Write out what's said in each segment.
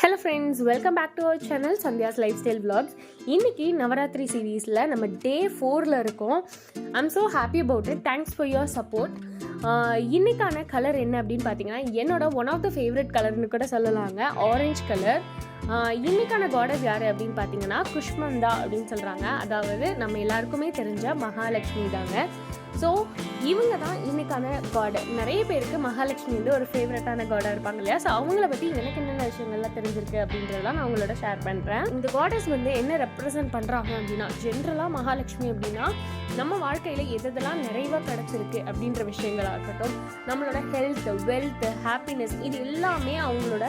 Hello friends, welcome back to our channel Sandhya's life style vlogs. இன்றைக்கி நவராத்திரி சீரீஸில் நம்ம day 4ல் இருக்கோம். I'm so happy about it. Thanks for your support. இன்றைக்கான colour என்ன அப்படின்னு பார்த்தீங்கன்னா, என்னோட ஒன் ஆஃப் த ஃபேவரட் கலர்னு கூட சொல்லலாங்க, ஆரஞ்ச் கலர். இன்றைக்கான காடஸ் யார் அப்படின்னு பார்த்தீங்கன்னா குஷ்மந்தா அப்படின்னு சொல்கிறாங்க. அதாவது நம்ம எல்லாருக்குமே தெரிஞ்ச மகாலட்சுமி தாங்க. ஸோ இவங்க தான் இன்றைக்கான காடு. நிறைய பேருக்கு மகாலட்சுமி வந்து ஒரு ஃபேவரட்டான காடாக இருப்பாங்க இல்லையா? ஸோ அவங்கள பற்றி எனக்கு என்னென்ன விஷயங்கள்லாம் தெரிஞ்சிருக்கு அப்படின்றதான் நான் அவங்களோட ஷேர் பண்ணுறேன். இந்த காடஸ் வந்து என்ன ரெப்ரசன்ட் பண்ணுறாங்க அப்படின்னா, ஜென்ரலாக மகாலட்சுமி அப்படின்னா நம்ம வாழ்க்கையில் எதெல்லாம் நிறைவாக கிடச்சிருக்கு அப்படின்ற விஷயங்களாக இருக்கட்டும், நம்மளோட ஹெல்த், வெல்த், ஹாப்பினஸ், இது எல்லாமே அவங்களோட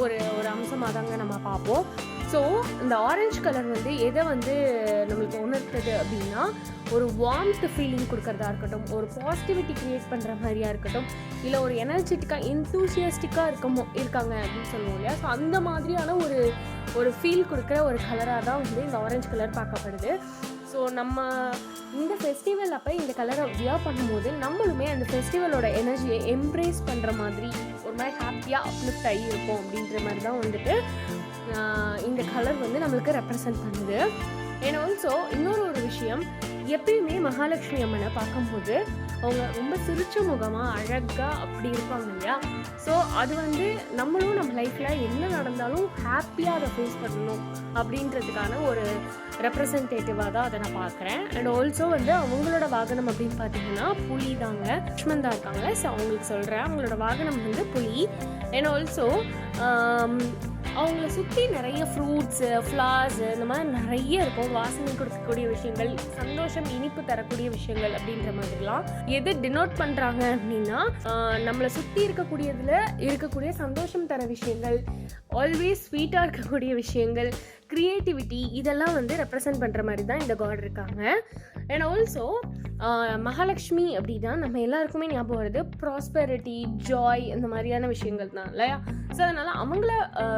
ஒரு அம்சமாக தாங்க நம்ம பார்ப்போம். ஸோ இந்த ஆரஞ்சு கலர் வந்து எதை வந்து நம்மளுக்கு உணர்த்துது அப்படின்னா, ஒரு வார்ம்த் ஃபீலிங் கொடுக்குறதா இருக்கட்டும், ஒரு பாசிட்டிவிட்டி க்ரியேட் பண்ணுற மாதிரியாக இருக்கட்டும், இல்லை ஒரு எனர்ஜெட்டிக்காக என்தூசியாஸ்டிக்காக இருக்காங்க அப்படின்னு சொல்லுவோம் இல்லையா? ஸோ அந்த மாதிரியான ஒரு ஃபீல் கொடுக்குற ஒரு கலராக தான் வந்து இந்த ஆரஞ்சு கலர் பார்க்கப்படுது. ஸோ நம்ம இந்த ஃபெஸ்டிவல் அப்போ இந்த கலரை வியர் பண்ணும்போது நம்மளுமே அந்த ஃபெஸ்டிவலோட எனர்ஜியை எம்ப்ரேஸ் பண்ணுற மாதிரி ஒரு மாதிரி ஹாப்பியாக அப்லிஃப்ட் ஆகி இருக்கும் அப்படின்ற மாதிரி தான் வந்துட்டு இந்த கலர் வந்து நம்மளுக்கு ரெப்ரசன்ட் பண்ணுது. அண்ட் ஆல்சோ இன்னொரு விஷயம், எப்பயுமே மகாலட்சுமி அம்மனை பார்க்கும்போது அவங்க ரொம்ப சிரிச்ச முகமாக அழகாக அப்படி இருப்பாங்க இல்லையா? ஸோ அது வந்து நம்மளும் நம்ம லைஃப்பில் என்ன நடந்தாலும் ஹாப்பியாக அதை ஃபேஸ் பண்ணணும் அப்படின்றதுக்கான ஒரு ரெப்ரசன்டேட்டிவாக தான் அதை நான் பார்க்குறேன். அண்ட் ஆல்சோ வந்து அவங்களோட வாகனம் அப்படின்னு பார்த்தீங்கன்னா புலி தாங்க. லக்ஷ்மந்தா இருக்காங்க. ஸோ அவங்களுக்கு சொல்கிறேன், அவங்களோட வாகனம் வந்து புலி. அண்ட் ஆல்சோ அவங்கள சுற்றி நிறைய ஃப்ரூட்ஸு, ஃப்ளார்ஸு, இந்த மாதிரி நிறைய இருக்கும். வாசனை கொடுக்கக்கூடிய விஷயங்கள், சந்தோஷம், இனிப்பு தரக்கூடிய விஷயங்கள் அப்படின்ற மாதிரிலாம் எது டினோட் பண்ணுறாங்க அப்படின்னா, நம்மளை சுற்றி இருக்கக்கூடிய சந்தோஷம் தர விஷயங்கள், ஆல்வேஸ் ஸ்வீட்டாக இருக்கக்கூடிய விஷயங்கள், க்ரியேட்டிவிட்டி, இதெல்லாம் வந்து ரெப்ரசன்ட் பண்ணுற மாதிரி தான் இந்த காட் இருக்காங்க. அண்ட் ஆல்சோ மகாலட்சுமி அப்படின்னா நம்ம எல்லாருக்குமே ஞாபகம் வருது ப்ராஸ்பெரிட்டி, ஜாய், இந்த மாதிரியான விஷயங்கள் தான் இல்லையா? ஸோ அதனால் அவங்கள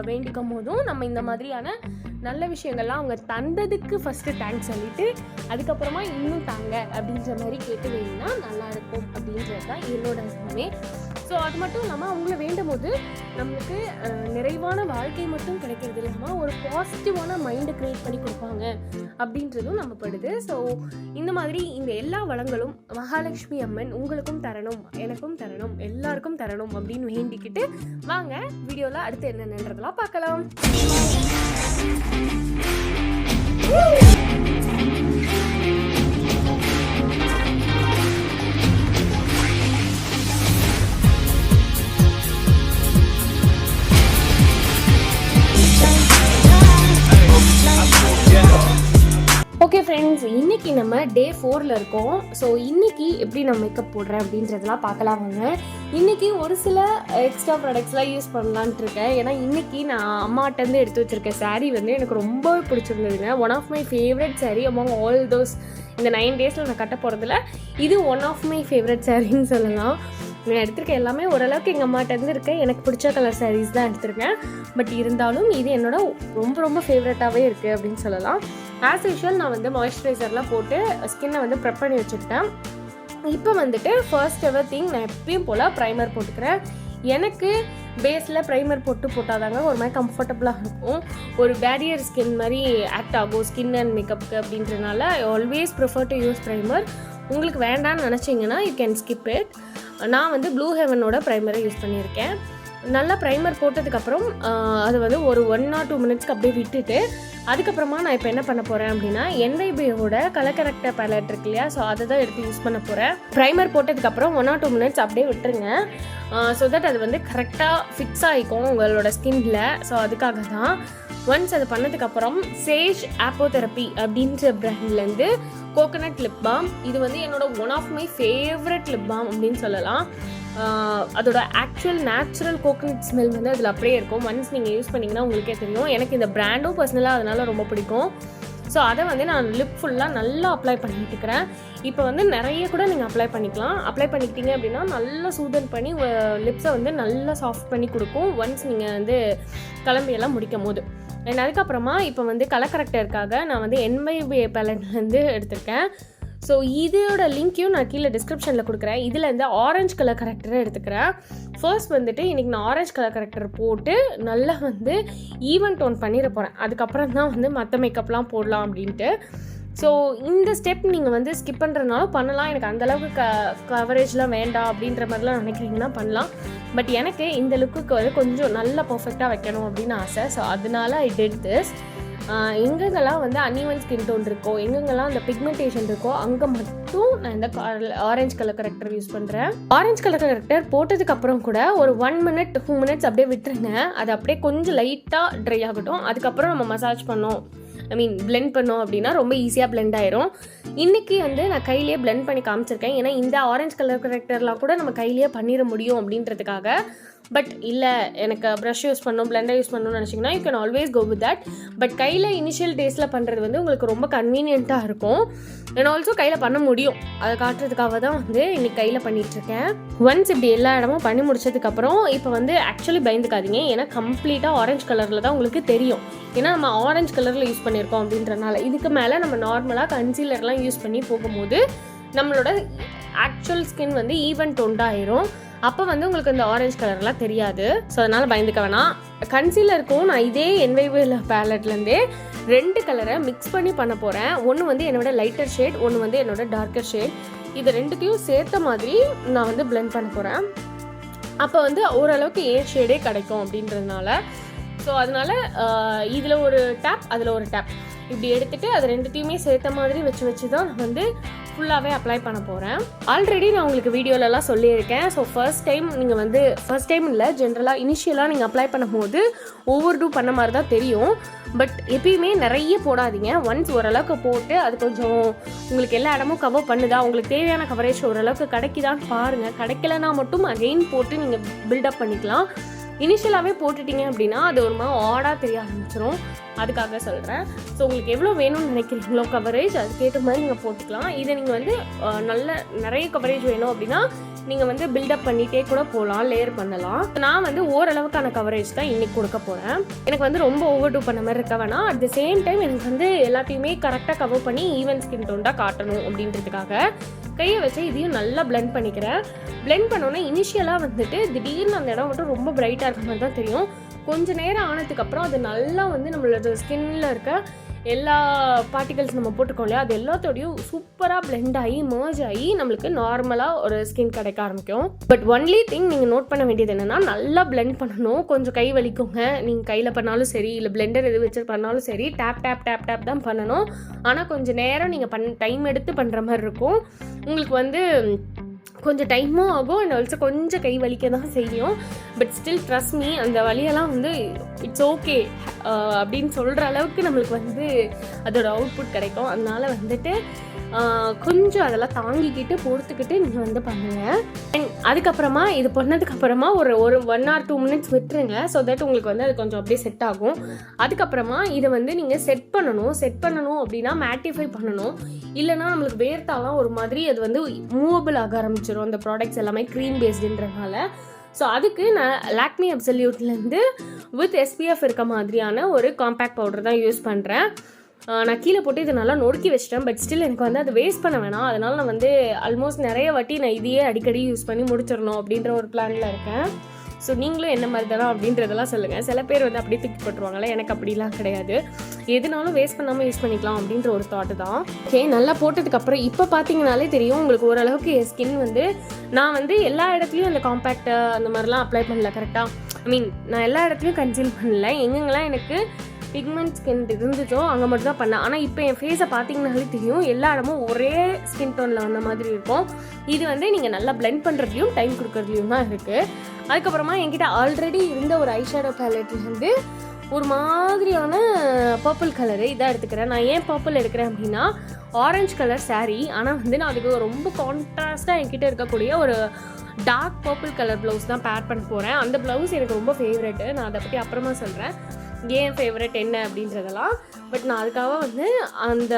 வேண்டிக்கும் போதும் நம்ம இந்த மாதிரியான நல்ல விஷயங்கள்லாம் அவங்க தந்ததுக்கு ஃபஸ்ட்டு தேங்க்ஸ் சொல்லிவிட்டு அதுக்கப்புறமா இன்னும் தாங்க அப்படின்ற மாதிரி கேட்டு வேணும்னா நல்லாயிருக்கும் அப்படின்றது தான் என்னோட அர்த்தமே. ஸோ அது மட்டும் இல்லாமல் அவங்கள வேண்டும் போது நம்மளுக்கு நிறைவான வாழ்க்கை மட்டும் கிடைக்கிறது இல்லாமல் ஒரு பாசிட்டிவான மைண்டை க்ரியேட் பண்ணி கொடுப்பாங்க அப்படின்றதும் நம்பப்படுது. ஸோ இந்த மாதிரி இந்த எல்லா வளங்களும் மகாலட்சுமி அம்மன் உங்களுக்கும் தரணும், எனக்கும் தரணும், எல்லாருக்கும் தரணும் அப்படின்னு வேண்டிக்கிட்டு வாங்க வீடியோவில் அடுத்து என்னென்னன்றதெல்லாம் பார்க்கலாம். ஓகே ஃப்ரெண்ட்ஸ், இன்றைக்கி நம்ம டே 4ல் இருக்கோம். ஸோ இன்றைக்கி எப்படி நான் மேக்கப் போடுறேன் அப்படின்றதெல்லாம் பார்க்கலாம் வாங்க. இன்றைக்கி ஒரு சில எக்ஸ்ட்ரா ப்ராடக்ட்ஸ்லாம் யூஸ் பண்ணலான்ட்டு இருக்கேன். ஏன்னா இன்றைக்கி நான் அம்மாட்டேருந்து எடுத்து வச்சுருக்கேன் சாரீ வந்து எனக்கு ரொம்ப பிடிச்சிருந்ததுங்க. One of my favourite sari among all those. இந்த 9 டேஸில் நான் கட்ட போகிறதுல இது ஒன் ஆஃப் மை ஃபேவரட் சாரின்னு சொல்லலாம். நான் எடுத்திருக்கேன் எல்லாமே ஓரளவுக்கு எங்கள் அம்மாட்டேருந்து இருக்கேன். எனக்கு பிடிச்ச கலர் சாரீஸ் தான் எடுத்திருக்கேன். பட் இருந்தாலும் இது என்னோட ரொம்ப ஃபேவரட்டாகவே இருக்குது அப்படின்னு சொல்லலாம். ஆஸ் யூஷுவல் நான் வந்து மாய்ஸ்சரைசர்லாம் போட்டு ஸ்கின்னை வந்து ப்ரெப் பண்ணி வச்சுக்கிட்டேன். இப்போ வந்துட்டு ஃபர்ஸ்ட் எவர் திங், நான் எப்பயும் போல் ப்ரைமர் போட்டுக்கிறேன். எனக்கு பேஸில் ப்ரைமர் போட்டாதாங்க ஒரு மாதிரி கம்ஃபர்டபுளாக இருக்கும். ஒரு பேரியர் ஸ்கின் மாதிரி ஆக்ட் ஆகும் ஸ்கின் அண்ட் மேக்கப்புக்கு அப்படின்றனால I always prefer to use primer. உங்களுக்கு வேண்டான்னு நினச்சிங்கன்னா யூ கேன் ஸ்கிப் இட். நான் வந்து ப்ளூ ஹெவனோட ப்ரைமரை யூஸ் பண்ணியிருக்கேன். நல்லா ப்ரைமர் போட்டதுக்கப்புறம் அது வந்து ஒரு 1 or 2 மினிட்ஸ்க்கு அப்படியே விட்டுட்டு அதுக்கப்புறமா நான் இப்போ என்ன பண்ண போகிறேன் அப்படின்னா NYBயோட கலர் கரெக்டர் பேலட் இருக்கு இல்லையா? ஸோ அதை தான் எடுத்து யூஸ் பண்ண போகிறேன். ப்ரைமர் போட்டதுக்கப்புறம் 1 or 2 மினிட்ஸ் அப்படியே விட்டுருங்க. ஸோ தட் அது வந்து கரெக்டாக ஃபிக்ஸ் ஆகிக்கும் உங்களோட ஸ்கின்னில். ஸோ அதுக்காக தான். ஒன்ஸ் அது பண்ணதுக்கப்புறம் சேஜ் ஆப்போதெரப்பி அப்படின்ற பிராண்ட்லேருந்து கோகனட் லிப் பாம். இது வந்து என்னோட one of my favourite lip balm அப்படின்னு சொல்லலாம். அதோட ஆக்சுவல் நேச்சுரல் கோகனட் ஸ்மெல் வந்து அதில் அப்படியே இருக்கும். ஒன்ஸ் நீங்கள் யூஸ் பண்ணிங்கன்னா உங்களுக்கே தெரியும். எனக்கு இந்த பிராண்டும் பர்சனலாக அதனால் ரொம்ப பிடிக்கும். ஸோ அதை வந்து நான் லிப் ஃபுல்லாக நல்லா அப்ளை பண்ணிட்டுருக்கிறேன். இப்போ வந்து நிறைய கூட நீங்கள் அப்ளை பண்ணிக்கலாம். அப்ளை பண்ணிக்கிட்டீங்க அப்படின்னா நல்லா சூதன் பண்ணி லிப்ஸை வந்து நல்லா சாஃப்ட் பண்ணி கொடுக்கும் ஒன்ஸ் நீங்கள் வந்து கிளம்பியெல்லாம் முடிக்கும் போது. அண்ட் அதுக்கப்புறமா இப்போ வந்து கலர் கரெக்டருக்காக நான் வந்து NYB பேலட்லேருந்து எடுத்திருக்கேன். ஸோ இதோட லிங்க்கையும் நான் கீழே டிஸ்கிரிப்ஷனில் கொடுக்குறேன். இதில் இந்த ஆரஞ்சு கலர் கரெக்டரை எடுத்துக்கிறேன். ஃபர்ஸ்ட் வந்துட்டு இன்றைக்கி நான் ஆரஞ்சு கலர் கரெக்டர் போட்டு நல்லா வந்து ஈவன் டோன் பண்ணிட போகிறேன். அதுக்கப்புறம் தான் வந்து மற்ற மேக்கப்லாம் போடலாம் அப்படின்ட்டு. ஸோ இந்த ஸ்டெப் நீங்கள் வந்து ஸ்கிப் பண்ணுறதுனாலும் பண்ணலாம். எனக்கு அந்தளவுக்கு கவரேஜ்லாம் வேண்டாம் அப்படின்ற மாதிரிலாம் நினைக்கிறீங்கன்னா பண்ணலாம். பட் எனக்கு இந்த லுக்குக்கு வந்து கொஞ்சம் நல்லா பர்ஃபெக்டாக வைக்கணும் அப்படின்னு ஆசை. ஸோ அதனால ஐ டிட் திஸ். எங்கெங்கெல்லாம் வந்து அன்இவன் ஸ்கின் டோன் இருக்கோ, எங்கெங்கெல்லாம் அந்த பிக்மெண்டேஷன் இருக்கோ, அங்கே மட்டும் நான் இந்த ஆரஞ்சு கலர் கரெக்டர் யூஸ் பண்ணுறேன். ஆரஞ்சு கலர் கரெக்டர் போட்டதுக்கப்புறம் கூட ஒரு 1 minute 2 minutes அப்படியே விட்டுருங்க. அது அப்படியே கொஞ்சம் லைட்டாக ட்ரை ஆகட்டும். அதுக்கப்புறம் நம்ம மசாஜ் பண்ணோம், பிளெண்ட் பண்ணோம் அப்படின்னா ரொம்ப ஈஸியாக பிளெண்ட் ஆயிரும். இன்றைக்கி வந்து நான் கையிலேயே பிளெண்ட் பண்ணி காமிச்சிருக்கேன். ஏன்னா இந்த ஆரஞ்சு கலர் கரெக்டர்லாம் கூட நம்ம கையிலேயே பண்ணிட முடியும் அப்படின்றதுக்காக. பட் இல்லை எனக்கு ப்ரஷ் யூஸ் பண்ணணும், பிளெண்டர் யூஸ் பண்ணணும்னு நினச்சிங்கன்னா you can always go with that. But கையில் இனிஷியல் டேஸில் பண்ணுறது வந்து உங்களுக்கு ரொம்ப கன்வீனியண்ட்டாக இருக்கும். அண்ட் ஆல்சோ கையில் பண்ண முடியும். அதை காட்டுறதுக்காக தான் வந்து இன்றைக்கி கையில் பண்ணிகிட்ருக்கேன். ஒன்ஸ் இப்படி எல்லா இடமும் பண்ணி முடிச்சதுக்கப்புறம் இப்போ வந்து ஆக்சுவலி பயந்துக்காதீங்க. ஏன்னா கம்ப்ளீட்டாக ஆரஞ்சு கலரில் தான் உங்களுக்கு தெரியும். ஏன்னா நம்ம ஆரஞ்சு கலரில் யூஸ் பண்ணியிருக்கோம் அப்படின்றனால. இதுக்கு மேலே நம்ம நார்மலாக கன்சீலர்லாம் யூஸ் பண்ணி போகும்போது நம்மளோட ஆக்சுவல் ஸ்கின் வந்து ஈவன் டோன்டாக ஆயிரும். அப்போ வந்து உங்களுக்கு இந்த ஆரஞ்சு கலர்லாம் தெரியாது. ஸோ அதனால் பயந்துக்க வேணாம். கன்சீலருக்கும் நான் இதே NYBL பேலட்லேருந்தே 2 கலரை மிக்ஸ் பண்ணி பண்ண போகிறேன். ஒன்று வந்து என்னோட லைட்டர் ஷேட், ஒன்று வந்து என்னோட டார்க்கர் ஷேட். இது ரெண்டுத்தையும் சேர்த்த மாதிரி நான் வந்து பிளெண்ட் பண்ண போகிறேன். அப்போ வந்து ஓரளவுக்கு ஏன் ஷேடே கிடைக்கும் அப்படின்றதுனால. ஸோ அதனால் இதில் ஒரு டேப், அதில் ஒரு டேப் இப்படி எடுத்துகிட்டு அது ரெண்டுத்தையுமே சேர்த்த மாதிரி வச்சு தான் நான் வந்து ஃபுல்லாகவே அப்ளை பண்ண போகிறேன். ஆல்ரெடி நான் உங்களுக்கு வீடியோலலாம் சொல்லியிருக்கேன். ஸோ ஃபர்ஸ்ட் டைம் இல்லை, ஜென்ரலாக இனிஷியலாக நீங்கள் அப்ளை பண்ணும்போது ஓவர் டூ பண்ண மாதிரி தான் தெரியும். பட் எப்பயுமே நிறைய போடாதீங்க. ஒன்ஸ் ஓரளவுக்கு போட்டு அது கொஞ்சம் உங்களுக்கு எல்லா இடமும் கவர் பண்ணுதா, உங்களுக்கு தேவையான கவரேஜ் ஓரளவுக்கு கிடைக்குதான்னு பாருங்கள். கிடைக்கலனா மட்டும் அகெயின் போட்டு நீங்கள் பில்டப் பண்ணிக்கலாம். இனிஷியலாகவே போட்டுட்டிங்க அப்படின்னா அது ஒரு மாதிரி ஆடாக தெரிய ஆரம்பிச்சிடும். அதுக்காக சொல்கிறேன். ஸோ உங்களுக்கு எவ்வளோ வேணும்னு நினைக்கிறீங்களோ கவரேஜ், அதுக்கேற்ற மாதிரி நீங்கள் போட்டுக்கலாம். இதை நீங்கள் வந்து நிறைய கவரேஜ் வேணும் அப்படின்னா நீங்கள் வந்து பில்டப் பண்ணிகிட்டே கூட போகலாம், லேயர் பண்ணலாம். நான் வந்து ஓரளவுக்கான கவரேஜ் தான் இன்றைக்கி கொடுக்க போகிறேன். எனக்கு வந்து ரொம்ப ஓவர் டூ பண்ண மாதிரி இருக்க வேணாம். அட் த சேம் டைம் எனக்கு வந்து எல்லாத்தையுமே கரெக்டாக கவர் பண்ணி ஈவன் ஸ்கின் டோன்டாக காட்டணும் அப்படின்றதுக்காக கையை வச்சு இதையும் நல்லா பிளெண்ட் பண்ணிக்கிறேன். பிளெண்ட் பண்ணோன்னே இனிஷியலாக வந்துட்டு திடீர்னு அந்த இடம் மட்டும் ரொம்ப பிரைட்டாக இருக்க மாதிரி தான் தெரியும். கொஞ்சம் நேரம் ஆனதுக்கப்புறம் அது நல்லா வந்து நம்மளோட ஸ்கின்னில் இருக்க எல்லா பார்ட்டிகல்ஸ் நம்ம போட்டுக்கோம் இல்லையா, அது எல்லாத்தோடையும் சூப்பராக பிளெண்ட் ஆகி மர்ஜ் ஆகி நம்மளுக்கு நார்மலாக ஒரு ஸ்கின் கிடைக்க ஆரம்பிக்கும். பட் ஒன்லி திங் நீங்கள் நோட் பண்ண வேண்டியது என்னென்னா, நல்லா பிளெண்ட் பண்ணணும். கொஞ்சம் கை வலிக்குங்க, நீங்கள் கையில் பண்ணாலும் சரி, இல்லை பிளெண்டர் எது வச்சு பண்ணாலும் சரி, டேப் டேப் டேப் டேப் தான் பண்ணணும். ஆனால் கொஞ்சம் நேரம் நீங்கள் டைம் எடுத்து பண்ணுற மாதிரி இருக்கும். உங்களுக்கு வந்து கொஞ்சம் டைமும் ஆகும். அண்ட் ஆல்சோ கொஞ்சம் கை வலிக்க தான் செய்யும். பட் ஸ்டில் ட்ரஸ்ட் மீ, அந்த வலியெல்லாம் வந்து இட்ஸ் ஓகே அப்படின்னு சொல்கிற அளவுக்கு நம்மளுக்கு வந்து அதோட அவுட்புட் கிடைக்கும். அதனால் வந்துட்டு கொஞ்சம் அதெல்லாம் தாங்கிக்கிட்டு பொறுத்துக்கிட்டு நீங்கள் வந்து பண்ணுங்கள். அண்ட் அதுக்கப்புறமா இது பண்ணதுக்கப்புறமா ஒரு 1 or 2 minutes விட்டுருங்க. ஸோ தட் உங்களுக்கு வந்து அது கொஞ்சம் அப்படியே செட் ஆகும். அதுக்கப்புறமா இதை வந்து நீங்கள் செட் பண்ணணும் அப்படின்னா மேட்டிஃபை பண்ணணும். இல்லைனா நம்மளுக்கு வேர்த்தாலாம் ஒரு மாதிரி அது வந்து மூவபிள் ஆக ஆரம்பிச்சிடும். அந்த ப்ராடக்ட்ஸ் எல்லாமே க்ரீம் பேஸ்டுன்றனால. ஸோ அதுக்கு நான் லாக்மி அப்சல்யூட்லேருந்து வித் SPF இருக்க மாதிரியான ஒரு காம்பேக்ட் பவுடர் தான் யூஸ் பண்ணுறேன். நான் கீழே போட்டு இதை நல்லா நொறுக்கி வச்சிட்டேன். பட் ஸ்டில் எனக்கு வந்து அதை வேஸ்ட் பண்ண வேணாம். அதனால் நான் வந்து ஆல்மோஸ்ட் நிறைய வாட்டி நான் இதையே அடிக்கடி யூஸ் பண்ணி முடிச்சிடணும் அப்படின்ற ஒரு பிளானில் இருக்கேன். ஸோ நீங்களும் என்ன மாதிரி தானே அப்படின்றதெல்லாம் சொல்லுங்கள். சில பேர் வந்து அப்படியே தூக்கி போட்டுருவாங்களே, எனக்கு அப்படிலாம் கிடையாது. எதுனாலும் வேஸ்ட் பண்ணாமல் யூஸ் பண்ணிக்கலாம் அப்படின்ற ஒரு தாட்டு தான். ஓகே, நல்லா போட்டதுக்கப்புறம் இப்போ பார்த்தீங்கனாலே தெரியும் உங்களுக்கு ஓரளவுக்கு என் ஸ்கின் வந்து நான் வந்து எல்லா இடத்துலையும் அந்த காம்பேக்டை அந்த மாதிரிலாம் அப்ளை பண்ணல கரெக்டாக. நான் எல்லா இடத்துலையும் கன்சீல் பண்ணல. எங்கெங்கெல்லாம் எனக்கு பிக்மெண்ட் ஸ்கின் இருந்துச்சோ அங்கே மட்டும் தான் பண்ணேன். ஆனால் இப்போ என் ஃபேஸை பார்த்தீங்கன்னாலே தெரியும் எல்லா இடமும் ஒரே ஸ்கின் டோனில் வந்த மாதிரி இருக்கும். இது வந்து நீங்கள் நல்லா பிளெண்ட் பண்ணுறதுலையும் டைம் கொடுக்குறதுலையும் தான் இருக்குது. அதுக்கப்புறமா என்கிட்ட ஆல்ரெடி இருந்த ஒரு ஐஷேடோ பேலட்லேருந்து ஒரு மாதிரியான பர்பிள் கலரு இதாக எடுத்துக்கிறேன். நான் ஏன் பர்பிள் எடுக்கிறேன் அப்படின்னா, ஆரஞ்சு கலர் சாரீ, ஆனால் வந்து நான் அதுக்கு ரொம்ப கான்ட்ராஸ்ட்டாக என்கிட்ட இருக்கக்கூடிய ஒரு டார்க் பர்பிள் கலர் ப்ளவுஸ் தான் பேர் பண்ண போகிறேன். அந்த ப்ளவுஸ் எனக்கு ரொம்ப ஃபேவரெட்டு. நான் அதை பற்றி அப்புறமா சொல்கிறேன் ஏன் ஃபேவரட் என்ன அப்படின்றதெல்லாம். பட் நான் அதுக்காக வந்து அந்த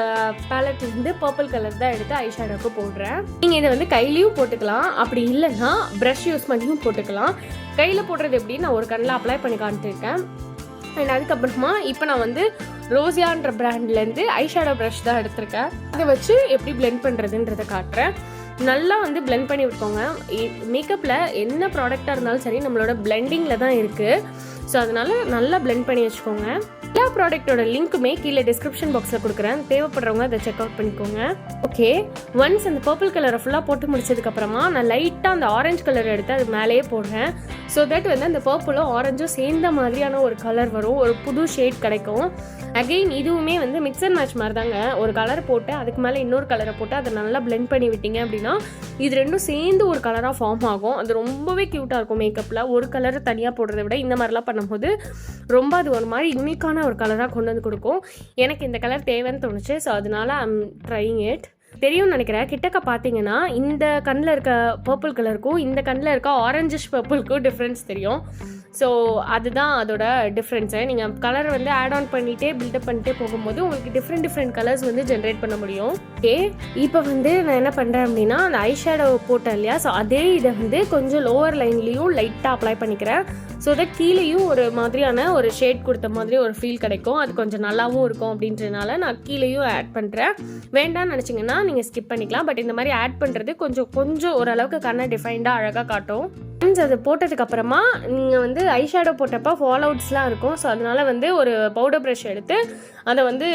பேலட்லேருந்து பர்பிள் கலர் தான் எடுத்து ஐஷேடோக்கு போடுறேன். நீங்கள் இதை வந்து கையிலையும் போட்டுக்கலாம், அப்படி இல்லைன்னா ப்ரஷ் யூஸ் பண்ணியும் போட்டுக்கலாம். கையில் போடுறது எப்படி நான் ஒரு கண்ணில் அப்ளை பண்ணி காமிச்சிருக்கேன். அண்ட் அதுக்கப்புறமா இப்போ நான் வந்து ரோசியான்ற பிராண்ட்லேருந்து ஐஷேடோ ப்ரஷ் தான் எடுத்திருக்கேன். அதை வச்சு எப்படி பிளெண்ட் பண்ணுறதுன்றதை காட்டுறேன். நல்லா வந்து பிளெண்ட் பண்ணி விட்டுக்கோங்க. மேக்கப்பில் என்ன ப்ராடக்டாக இருந்தாலும் சரி நம்மளோட பிளெண்டிங்கில் தான் இருக்குது. ஸோ அதனால் நல்லா பிளெண்ட் பண்ணி வச்சுக்கோங்க. எல்லா ப்ராடக்டோட லிங்க்குமே கீழே டிஸ்கிரிப்ஷன் பாக்ஸில் கொடுக்குறேன். தேவைப்படுறவங்க அதை செக் அவுட் பண்ணிக்கோங்க. ஓகே, ஒன்ஸ் அந்த பர்பிள் கலரை ஃபுல்லாக போட்டு முடிச்சதுக்கப்புறமா நான் லைட்டாக அந்த ஆரஞ்சு கலர் எடுத்து அது மேலேயே போடுறேன். ஸோ தட் வந்து அந்த பர்பிளும் ஆரஞ்சும் சேர்ந்த மாதிரியான ஒரு கலர் வரும், ஒரு புது ஷேட் கிடைக்கும். அகெயின் இதுவுமே வந்து மிக்ஸ் அண்ட் மேட்ச் மாதிரி தாங்க. ஒரு கலர் போட்டு அதுக்கு மேலே இன்னொரு கலரை போட்டு அதை நல்லா பிளெண்ட் பண்ணி விட்டீங்க அப்படின்னா இது ரெண்டும் சேர்ந்து ஒரு கலராக ஃபார்ம் ஆகும். அது ரொம்பவே க்யூட்டாக இருக்கும். மேக்கப்பில் ஒரு கலரை தனியாக போடுறத விட இந்த மாதிரிலாம் பண்ணும்போது ரொம்ப அது ஒரு மாதிரி யூனிக்கான ஒரு கலராக கொண்டு வந்து கொடுக்கும். எனக்கு இந்த கலர் தேவைன்னு தோணுச்சு. ஸோ அதனால ஐம் ட்ரையிங் இட். தெரியும்னு நினைக்கிறேன். கிட்டக்க பார்த்தீங்கன்னா இந்த கண்ணில் இருக்க பர்பிள் கலருக்கும் இந்த கண்ணில் இருக்க ஆரஞ்சிஷ் பர்பிளுக்கும் டிஃப்ரென்ஸ் தெரியும். ஸோ அதுதான் அதோட டிஃப்ரென்ஸு. நீங்கள் கலர் வந்து ஆட் ஆன் பண்ணிகிட்டே பில்டப் பண்ணிட்டே போகும்போது உங்களுக்கு டிஃப்ரெண்ட் கலர்ஸ் வந்து ஜென்ரேட் பண்ண முடியும். ஓகே, இப்போ வந்து நான் என்ன பண்ணுறேன் அப்படின்னா அந்த ஐஷேடோ போட்டேன் இல்லையா, ஸோ அதே இதை வந்து கொஞ்சம் லோவர் லைன்லேயும் லைட்டாக அப்ளை பண்ணிக்கிறேன். ஸோ அதை கீழேயும் ஒரு மாதிரியான ஒரு ஷேட் கொடுத்த மாதிரி ஒரு ஃபீல் கிடைக்கும். அது கொஞ்சம் நல்லாவும் இருக்கும் அப்படின்றதுனால நான் கீழேயும் ஆட் பண்ணுறேன். வேண்டாம்னு நினச்சிங்கன்னா நீங்கள் ஸ்கிப் பண்ணிக்கலாம். பட் இந்த மாதிரி ஆட் பண்ணுறது கொஞ்சம் ஓரளவுக்கு கண்ணை டிஃபைன்டாக அழகாக காட்டும். அது போட்டதுக்கப்புறமா நீங்கள் வந்து ஐஷேடோ போட்டப்போ ஃபால் அவுட்ஸ்லாம் இருக்கும். ஸோ அதனால் வந்து ஒரு பவுடர் ப்ரஷ் எடுத்து அதை வந்து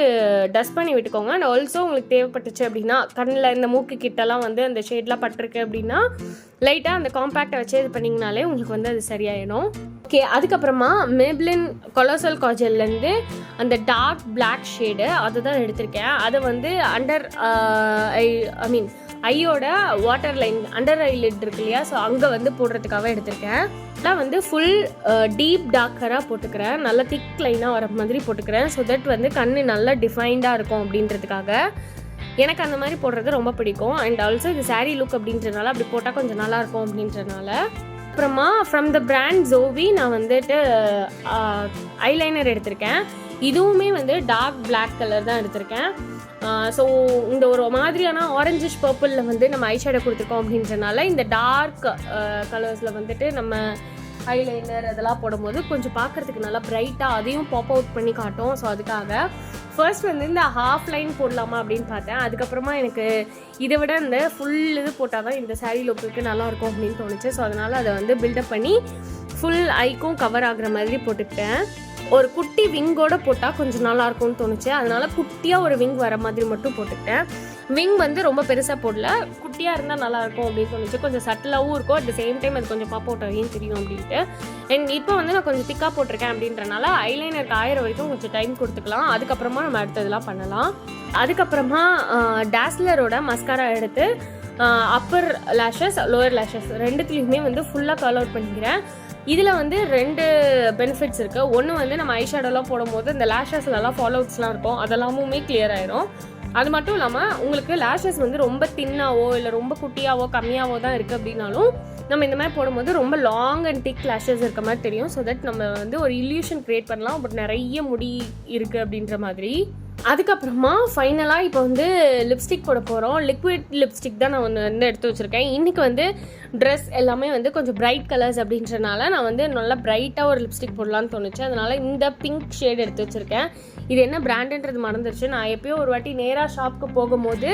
டஸ்ட் பண்ணி விட்டுக்கோங்க. அண்ட் ஆல்சோ உங்களுக்கு தேவைப்பட்டுச்சு அப்படின்னா கண்ணில் இந்த மூக்கு கிட்டலாம் வந்து அந்த ஷேட்லாம் பட்டிருக்கு அப்படின்னா லைட்டாக அந்த காம்பேக்டை வச்சு இது பண்ணிங்கனாலே உங்களுக்கு வந்து அது சரியாயிடும். ஓகே, அதுக்கப்புறமா மேப்ளின் கொலோசல் காஜல்லேருந்து அந்த டார்க் பிளாக் ஷேடு அதுதான் எடுத்திருக்கேன். அதை வந்து ஐயோட water line under eyelid இருக்கு இல்லையா, ஸோ அங்கே வந்து போடுறதுக்காக எடுத்திருக்கேன். நான் வந்து ஃபுல் டீப் டார்க்கராக போட்டுக்கிறேன். நல்லா திக் லைனாக வர மாதிரி போட்டுக்கிறேன். ஸோ தட் வந்து கண் நல்லா டிஃபைன்டாக இருக்கும் அப்படின்றதுக்காக. எனக்கு அந்த மாதிரி போடுறது ரொம்ப பிடிக்கும். அண்ட் ஆல்சோ இது சாரீ லுக் அப்படின்றனால அப்படி போட்டால் கொஞ்சம் நல்லாயிருக்கும் அப்படின்றனால. அப்புறமா ஃப்ரம் த பிராண்ட் ஜோவி நான் வந்துட்டு ஐலைனர் எடுத்திருக்கேன். இதுவுமே வந்து டார்க் பிளாக் கலர் தான் எடுத்திருக்கேன். ஸோ இந்த ஒரு மாதிரியான ஆரஞ்சிஷ் பர்பிளில் வந்து நம்ம ஐஷேடோ கொடுத்துருக்கோம் அப்படின்றனால இந்த டார்க் கலர்ஸில் வந்துட்டு நம்ம ஐலைனர் அதெல்லாம் போடும்போது கொஞ்சம் பார்க்குறதுக்கு நல்லா பிரைட்டாக அதையும் பாப் அவுட் பண்ணி காட்டும். ஸோ அதுக்காக ஃபர்ஸ்ட் வந்து இந்த ஹாஃப் லைன் போடலாமா அப்படின்னு பார்த்தேன். அதுக்கப்புறமா எனக்கு இதை விட இந்த ஃபுல் இது போட்டால் தான் இந்த சாரீ லுக்குக்கு நல்லாயிருக்கும் அப்படின்னு தோணுச்சு. ஸோ அதனால் அதை வந்து பில்டப் பண்ணி ஃபுல் ஐக்கும் கவர் ஆகுற மாதிரி போட்டுக்கிட்டேன். ஒரு குட்டி விங்கோட போட்டால் கொஞ்சம் நல்லாயிருக்கும்னு தோணுச்சு. அதனால் குட்டியாக ஒரு விங் வர மாதிரி மட்டும் போட்டுக்கிட்டேன். விங் வந்து ரொம்ப பெருசாக போடல, குட்டியாக இருந்தால் நல்லாயிருக்கும் அப்படின்னு தோணுச்சு. கொஞ்சம் சட்டிலாகவும் இருக்கும், அட் த சேம் டைம் அது கொஞ்சம் பாப் அவுட் ஆகியும் தெரியும் அப்படின்ட்டு. அண்ட் இப்போ வந்து நான் கொஞ்சம் திக்காக போட்டிருக்கேன் அப்படின்றனால ஐலைனர் காயிற வரைக்கும் கொஞ்சம் டைம் கொடுத்துக்கலாம். அதுக்கப்புறமா நம்ம அடுத்ததெல்லாம் பண்ணலாம். அதுக்கப்புறமா டாஸ்லரோட மஸ்காரா எடுத்து அப்பர் லேஷஸ் லோவர் லேஷஸ் ரெண்டுத்துலேயுமே வந்து ஃபுல்லாக கர்ல் அவுட் பண்ணிக்கிறேன். இதில் வந்து 2 பெனிஃபிட்ஸ் இருக்குது. ஒன்று வந்து நம்ம ஐஷேடோலாம் போடும்போது இந்த லேஷஸ்லலாம் ஃபாலோ அவுட்ஸ்லாம் இருக்கும், அதெல்லாமுமே கிளியர் ஆயிரும். அது மட்டும் இல்லாமல் உங்களுக்கு லேஷஸ் வந்து ரொம்ப தின்னாவோ இல்லை ரொம்ப குட்டியாவோ கம்மியாவோ தான் இருக்குது அப்படின்னாலும் நம்ம இந்த மாதிரி போடும்போது ரொம்ப லாங் அண்ட் திக் லேஷஸ் இருக்க மாதிரி தெரியும். ஸோ தட் நம்ம வந்து ஒரு இல்யூஷன் க்ரியேட் பண்ணலாம், பட் நிறைய முடி இருக்குது அப்படின்ற மாதிரி. அதுக்கப்புறமா ஃபைனலாக இப்போ வந்து லிப்ஸ்டிக் போட போகிறோம். லிக்விட் லிப்ஸ்டிக் தான் நான் வந்து எடுத்து வச்சுருக்கேன். இன்றைக்கி வந்து ட்ரெஸ் எல்லாமே வந்து கொஞ்சம் பிரைட் கலர்ஸ் அப்படின்றனால நான் வந்து நல்லா பிரைட்டாக ஒரு லிப்ஸ்டிக் போடலான்னு தோணுச்சு. அதனால் இந்த பிங்க் ஷேட் எடுத்து வச்சுருக்கேன். இது என்ன பிராண்டுன்றது மறந்துருச்சு. நான் எப்போயோ ஒரு வாட்டி நேராக ஷாப்புக்கு போகும்போது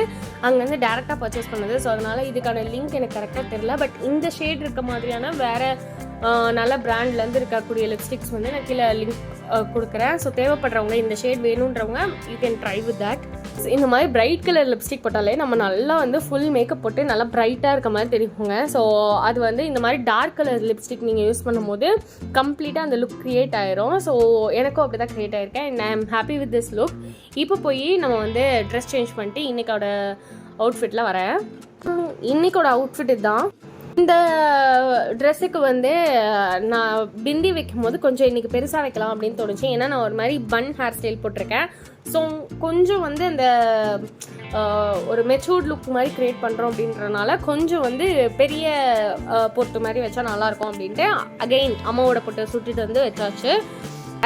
அங்கே வந்து டேரெக்டாக பர்ச்சேஸ் பண்ணது. ஸோ அதனால் இதுக்கான லிங்க் எனக்கு கரெக்டாக தெரில. பட் இந்த ஷேட் இருக்க மாதிரியான வேறு நல்ல பிராண்ட்லேருந்து இருக்கக்கூடிய லிப்ஸ்டிக்ஸ் வந்து நான் கீழே லிங்க் கொடுக்குறேன். ஸோ தேவைப்படுறவங்க இந்த ஷேட் வேணுன்றவங்க you can try with that. இந்த மாதிரி பிரைட் கலர் லிப்ஸ்டிக் போட்டாலே நம்ம நல்லா வந்து ஃபுல் மேக்கப் போட்டு நல்லா பிரைட்டாக இருக்க மாதிரி தெரியுங்க. ஸோ அது வந்து இந்த மாதிரி டார்க் கலர் லிப்ஸ்டிக் நீங்கள் யூஸ் பண்ணும்போது கம்ப்ளீட்டாக அந்த லுக் க்ரியேட் ஆயிரும். ஸோ எனக்கும் அப்படி தான் க்ரியேட் ஆயிருக்கேன். And I am happy with this look. இப்போ போய் நம்ம வந்து ட்ரெஸ் சேஞ்ச் பண்ணிட்டு இன்றைக்கோட அவுட்ஃபிட்டில் வரேன். இன்றைக்கோட அவுட்ஃபிட் இதுதான். இந்த ட்ரெஸ்ஸுக்கு வந்து நான் பிந்தி வைக்கும் போது கொஞ்சம் இன்றைக்கி பெருசாக வைக்கலாம் அப்படின்னு தோணுச்சு. ஏன்னா நான் ஒரு மாதிரி பன் ஹேர் ஸ்டைல் போட்டிருக்கேன். ஸோ கொஞ்சம் வந்து அந்த ஒரு மெச்சூர்ட் லுக் மாதிரி க்ரியேட் பண்ணுறோம் அப்படின்றனால கொஞ்சம் வந்து பெரிய பொட்டு மாதிரி வச்சா நல்லாயிருக்கும் அப்படின்ட்டு அகெயின் அம்மாவோட பொட்டு சுட்டிட்டு வந்து வச்சாச்சு.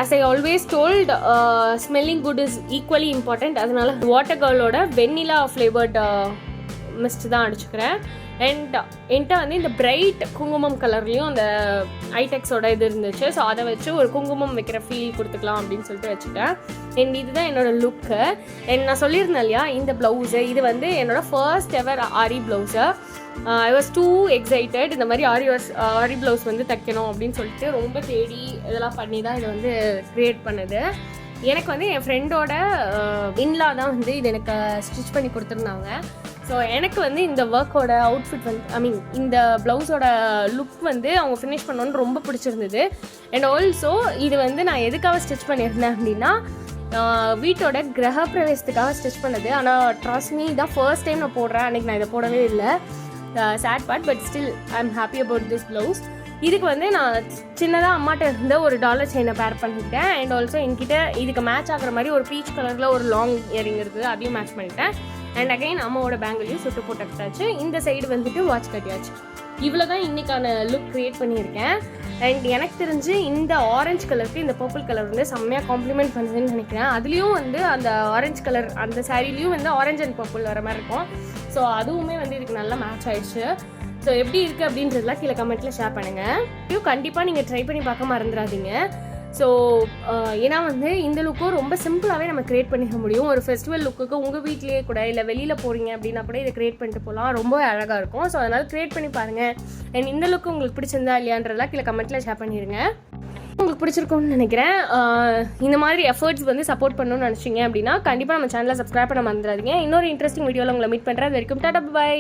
As I always told, smelling good is equally important. அதனால வாட்டர் கேர்ளோட வெண்ணிலா ஃப்ளேவர்ட் மிஸ்ட் தான் அடிச்சுக்கிறேன். அண்ட் என்கிட்ட வந்து இந்த பிரைட் குங்குமம் கலர்லேயும் அந்த ஐடெக்ஸோட இது இருந்துச்சு. ஸோ அதை வச்சு ஒரு குங்குமம் வைக்கிற ஃபீல் கொடுத்துக்கலாம் அப்படின்னு சொல்லிட்டு வச்சுட்டேன். அண்ட் இதுதான் என்னோடய லுக்கு. அண்ட் நான் சொல்லியிருந்தேன் இல்லையா, இந்த ப்ளவுஸு இது வந்து என்னோடய first ever aari blouse. I was two excited. இந்த மாதிரி ஆரி ப்ளவுஸ் வந்து தைக்கணும் அப்படின்னு சொல்லிட்டு ரொம்ப தேடி இதெல்லாம் பண்ணி தான் இதை வந்து க்ரியேட் பண்ணுது. எனக்கு வந்து என் ஃப்ரெண்டோட இன்லா தான் வந்து இது எனக்கு ஸ்டிச் பண்ணி கொடுத்துருந்தாங்க. ஸோ எனக்கு வந்து இந்த ஒர்க்கோட அவுட்ஃபிட் வந்து இந்த ப்ளவுஸோட லுக் வந்து அவங்க ஃபினிஷ் பண்ணோன்னு ரொம்ப பிடிச்சிருந்தது. அண்ட் ஆல்சோ இது வந்து நான் எதுக்காக ஸ்டிச் பண்ணியிருந்தேன் அப்படின்னா, வீட்டோட கிரகப்பிரவேசத்துக்காக ஸ்டிச் பண்ணது. ஆனால் ட்ரஸ்ட் மீ இதான் ஃபர்ஸ்ட் டைம் நான் போடுறேன். அன்றைக்கி நான் இதை போடவே இல்லை. Sad part, but still I am happy about this blouse. இதுக்கு வந்து நான் சின்னதாக அம்மாட்ட இருந்த ஒரு டாலர் செயினை பேர் பண்ணிட்டேன். அண்ட் ஆல்சோ என்கிட்ட இதுக்கு மேட்ச் ஆகிற மாதிரி ஒரு பீச் கலரில் ஒரு லாங் இயரிங் இருக்குது, அதையும் மேட்ச் பண்ணிட்டேன். அண்ட் அகைன் அம்மாவோட பேங்கிலையும் சுட்டு போட்டு கட்டாச்சு. இந்த சைடு வந்துட்டு வாட்ச் கட்டியாச்சு. இவ்வளோ தான் இன்றைக்கான லுக் க்ரியேட் பண்ணியிருக்கேன். அண்ட் எனக்கு தெரிஞ்சு இந்த ஆரஞ்சு கலருக்கு இந்த பர்பிள் கலர் வந்து செம்மையாக காம்ப்ளிமெண்ட் பண்ணுதுன்னு நினைக்கிறேன். அதுலேயும் வந்து அந்த ஆரஞ்சு கலர் அந்த சாரீலையும் வந்து ஆரஞ்சு அண்ட் பர்பிள் வர மாதிரி இருக்கும். ஸோ அதுவுமே வந்து இதுக்கு நல்லா மேட்ச் ஆயிடுச்சு. ஸோ எப்படி இருக்குது அப்படின்றதுலாம் கீழே கமெண்ட்டில் ஷேர் பண்ணுங்கள். இதுவும் கண்டிப்பாக நீங்கள் ட்ரை பண்ணி பார்க்க மறந்துடாதீங்க. ஸோ ஏன்னா வந்து இந்த லுக்கும் ரொம்ப சிம்பிளாகவே நம்ம க்ரியேட் பண்ணிக்க முடியும். ஒரு ஃபெஸ்டிவல் லுக்குக்கு உங்கள் வீட்லேயே கூட இல்லை வெளியில் போகிறீங்க அப்படின்னா கூட இதை க்ரியேட் பண்ணிட்டு போகலாம். ரொம்ப அழகாக இருக்கும். ஸோ அதனால் க்ரியேட் பண்ணி பாருங்கள். அண்ட் இந்த லுக்கு உங்களுக்கு பிடிச்சிருந்தா இல்லையான்றதெல்லாம் கீழே கமெண்ட்டில் ஷேர் பண்ணிடுங்க. உங்களுக்கு பிடிச்சிருக்கும்னு நினைக்கிறேன். இந்த மாதிரி எஃபர்ட்ஸ் வந்து சப்போர்ட் பண்ணணும்னு நினச்சிங்க அப்படின்னா கண்டிப்பாக நம்ம சேனலை சப்ஸ்கிரைப் பண்ண மறந்துடாதீங்க. இன்னொரு இன்ட்ரெஸ்டிங் வீடியோவில் உங்களை மீட் பண்ணுறேன். அது வரைக்கும் டாடா பை.